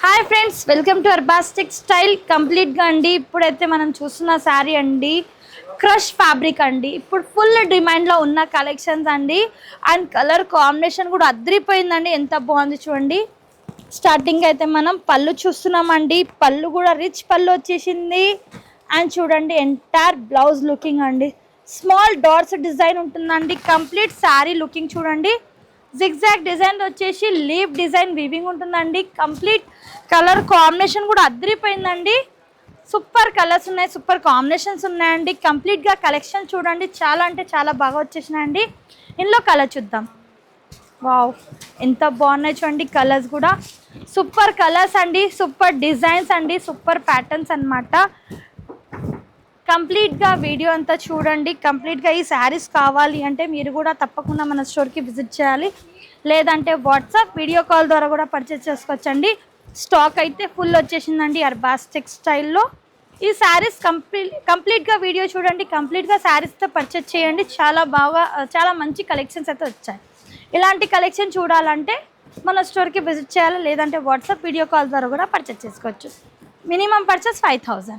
Hi friends, welcome to Arbaz textile. కంప్లీట్గా అండి ఇప్పుడైతే మనం చూస్తున్న శారీ అండి క్రష్ ఫ్యాబ్రిక్ అండి. ఇప్పుడు ఫుల్ డిమాండ్లో ఉన్న కలెక్షన్స్ అండి. అండ్ కలర్ కాంబినేషన్ కూడా అద్రిపోయిందండి. ఎంత బాగుంది చూడండి. స్టార్టింగ్ అయితే మనం పళ్ళు చూస్తున్నామండి. పళ్ళు కూడా రిచ్ పళ్ళు వచ్చేసింది. అండ్ చూడండి ఎంటైర్ బ్లౌజ్ లుకింగ్ అండి. స్మాల్ డాట్స్ డిజైన్ ఉంటుందండి. కంప్లీట్ శారీ లుకింగ్ చూడండి. జిగ్జాగ్ డిజైన్ వచ్చేసి లీవ్ డిజైన్ వీవింగ్ ఉంటుందండి. కంప్లీట్ కలర్ కాంబినేషన్ కూడా అదిరిపోయిందండి. సూపర్ కలర్స్ ఉన్నాయి, సూపర్ కాంబినేషన్స్ ఉన్నాయండి. కంప్లీట్గా కలెక్షన్ చూడండి, చాలా అంటే చాలా బాగా వచ్చేసినాయండి. ఇందులో కలర్ చూద్దాం. వావ్, ఎంత బాగున్నాయి చూడండి. కలర్స్ కూడా సూపర్ కలర్స్ అండి, సూపర్ డిజైన్స్ అండి, సూపర్ ప్యాటర్న్స్ అన్నమాట. కంప్లీట్గా వీడియో అంతా చూడండి. కంప్లీట్గా ఈ శారీస్ కావాలి అంటే మీరు కూడా తప్పకుండా మన స్టోర్కి విజిట్ చేయాలి. లేదంటే వాట్సాప్ వీడియో కాల్ ద్వారా కూడా పర్చేస్ చేసుకోవచ్చండి. స్టాక్ అయితే ఫుల్ వచ్చేసిందండి అర్బాస్ టెక్స్టైల్లో. ఈ శారీస్ కంప్లీట్గా వీడియో చూడండి. కంప్లీట్గా శారీస్తో పర్చేస్ చేయండి. చాలా మంచి కలెక్షన్స్ అయితే వచ్చాయి. ఇలాంటి కలెక్షన్ చూడాలంటే మన స్టోర్కి విజిట్ చేయాలి. లేదంటే వాట్సాప్ వీడియో కాల్ ద్వారా కూడా పర్చేస్ చేసుకోవచ్చు. Minimum purchase 5000.